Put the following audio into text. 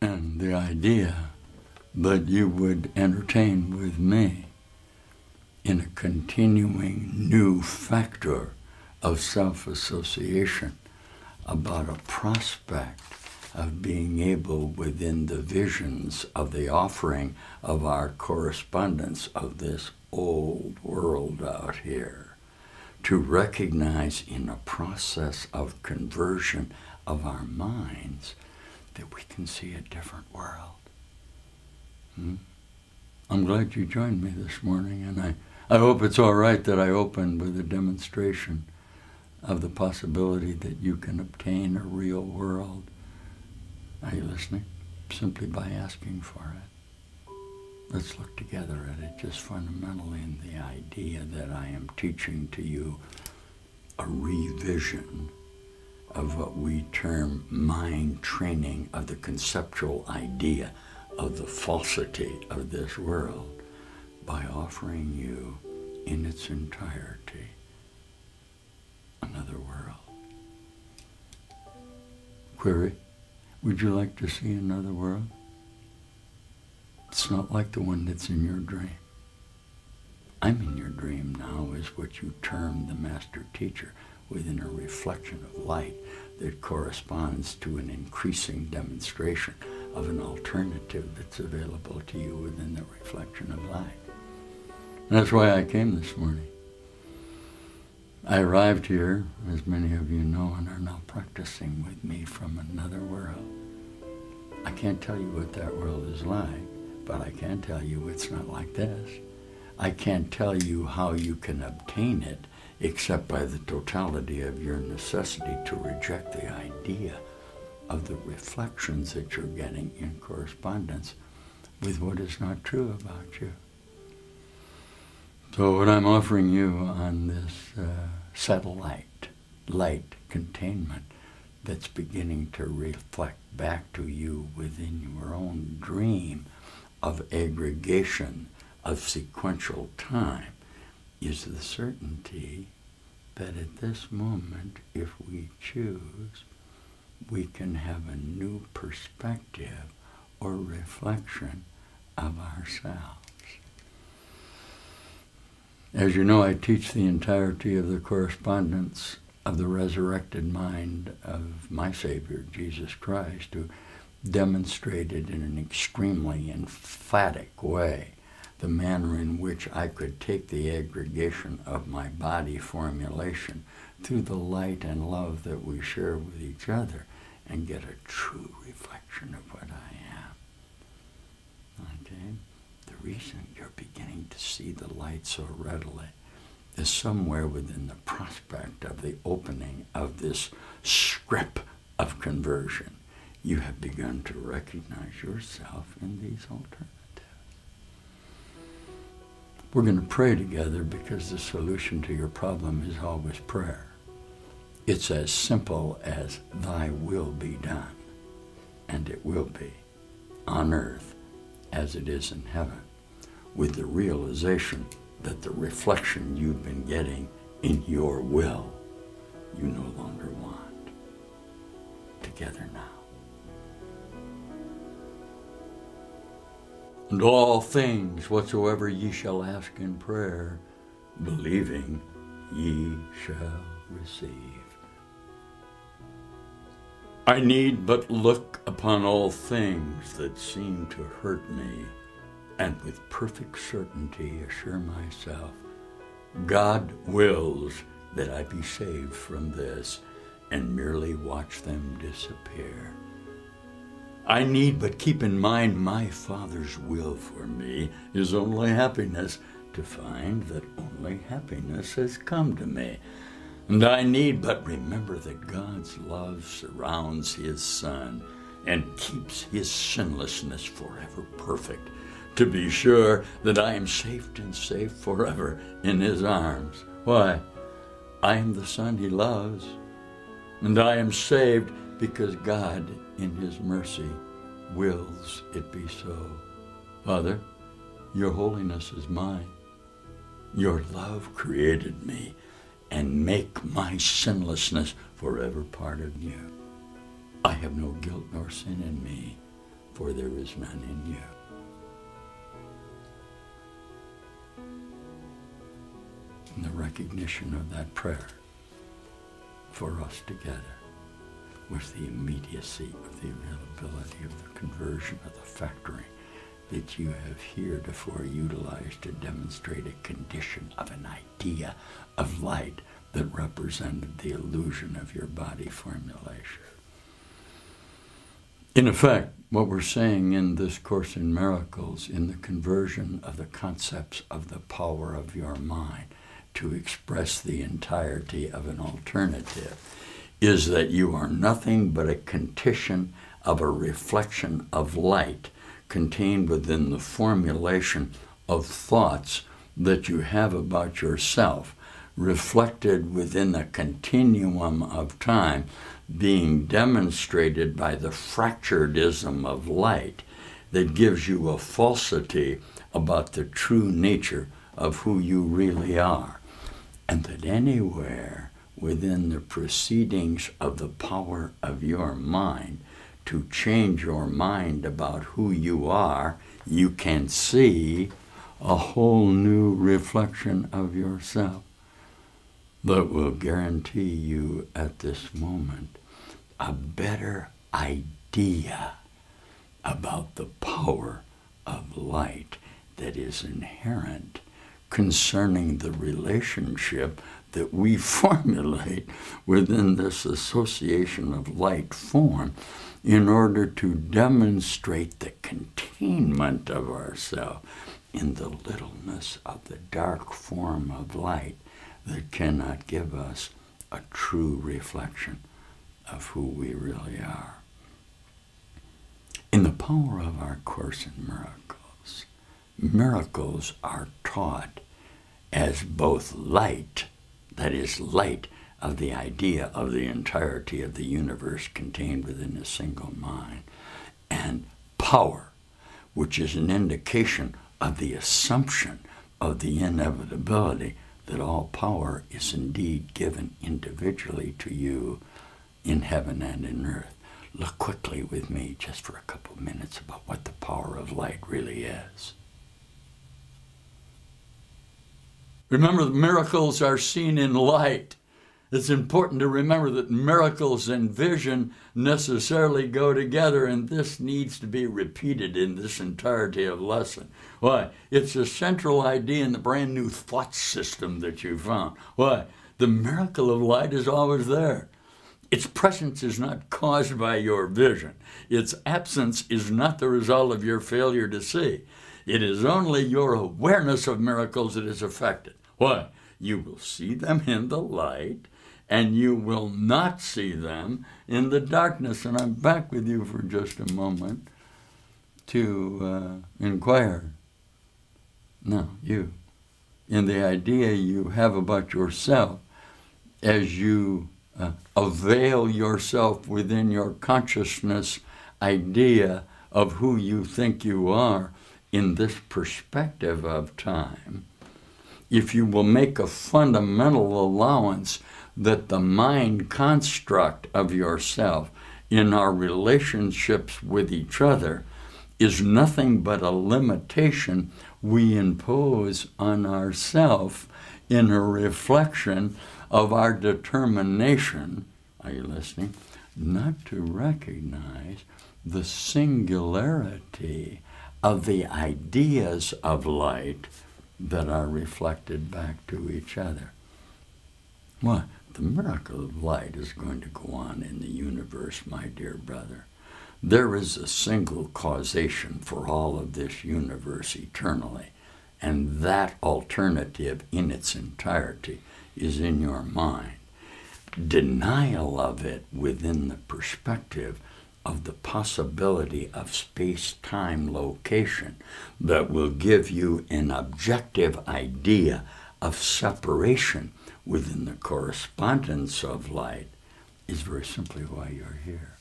and the idea that you would entertain with me in a continuing new factor of self-association about a prospect of being able, within the visions of the offering of our correspondence of this old world out here, to recognize in a process of conversion of our minds that we can see a different world. I'm glad you joined me this morning, and I hope it's all right that I open with a demonstration of the possibility that you can obtain a real world. Are you listening? Simply by asking for it. Let's look together at it just fundamentally in the idea that I am teaching to you a revision of what we term mind training of the conceptual idea of the falsity of this world by offering you in its entirety another world. Query, would you like to see another world? It's not like the one that's in your dream. I'm in your dream now is what you term the master teacher within a reflection of light that corresponds to an increasing demonstration of an alternative that's available to you within the reflection of light. And that's why I came this morning. I arrived here, as many of you know, and are now practicing with me from another world. I can't tell you what that world is like, but I can tell you it's not like this. I can't tell you how you can obtain it except by the totality of your necessity to reject the idea of the reflections that you're getting in correspondence with what is not true about you. So what I'm offering you on this satellite light containment that's beginning to reflect back to you within your own dream of aggregation of sequential time is the certainty that at this moment, if we choose, we can have a new perspective or reflection of ourselves. As you know, I teach the entirety of the correspondence of the resurrected mind of my Savior, Jesus Christ, who demonstrated in an extremely emphatic way the manner in which I could take the aggregation of my body formulation through the light and love that we share with each other and get a true reflection of what I am. Okay? The reason you're beginning to see the light so readily is somewhere within the prospect of the opening of this script of conversion. You have begun to recognize yourself in these alternatives. We're going to pray together because the solution to your problem is always prayer. It's as simple as thy will be done, and it will be, on earth as it is in heaven, with the realization that the reflection you've been getting in your will, you no longer want. Together now. And all things whatsoever ye shall ask in prayer, believing ye shall receive. I need but look upon all things that seem to hurt me, and with perfect certainty assure myself, God wills that I be saved from this, and merely watch them disappear. I need but keep in mind my Father's will for me is only happiness, to find that only happiness has come to me. And I need but remember that God's love surrounds his Son and keeps his sinlessness forever perfect, to be sure that I am safe and safe forever in his arms. Why? I am the Son he loves, and I am saved because God, in his mercy, wills it be so. Father, your holiness is mine. Your love created me, and make my sinlessness forever part of you. I have no guilt nor sin in me, for there is none in you. And the recognition of that prayer for us together was the immediacy of the availability of the conversion of the factoring that you have heretofore utilized to demonstrate a condition of an idea of light that represented the illusion of your body formulation. In effect, what we're saying in this Course in Miracles, in the conversion of the concepts of the power of your mind to express the entirety of an alternative, is that you are nothing but a condition of a reflection of light contained within the formulation of thoughts that you have about yourself, reflected within a continuum of time, being demonstrated by the fracturedism of light that gives you a falsity about the true nature of who you really are. And that anywhere within the proceedings of the power of your mind to change your mind about who you are, you can see a whole new reflection of yourself that will guarantee you at this moment a better idea about the power of light that is inherent concerning the relationship that we formulate within this association of light form in order to demonstrate the containment of ourselves in the littleness of the dark form of light that cannot give us a true reflection of who we really are. In the power of our Course in Miracles, miracles are taught as both light, that is, light of the idea of the entirety of the universe contained within a single mind, and power, which is an indication of the assumption of the inevitability that all power is indeed given individually to you in heaven and in earth. Look quickly with me just for a couple of minutes about what the power of light really is. Remember, miracles are seen in light. It's important to remember that miracles and vision necessarily go together, and this needs to be repeated in this entirety of lesson. Why? It's a central idea in the brand new thought system that you found. Why? The miracle of light is always there. Its presence is not caused by your vision. Its absence is not the result of your failure to see. It is only your awareness of miracles that is affected. Why? You will see them in the light, and you will not see them in the darkness. And I'm back with you for just a moment to inquire. No, you. In the idea you have about yourself as you avail yourself within your consciousness idea of who you think you are in this perspective of time, if you will make a fundamental allowance that the mind construct of yourself in our relationships with each other is nothing but a limitation we impose on ourselves in a reflection of our determination, are you listening, not to recognize the singularity of the ideas of light that are reflected back to each other. Well, the miracle of light is going to go on in the universe, my dear brother. There is a single causation for all of this universe eternally, and that alternative in its entirety is in your mind. Denial of it within the perspective of the possibility of space-time location that will give you an objective idea of separation within the correspondence of light is very simply why you're here.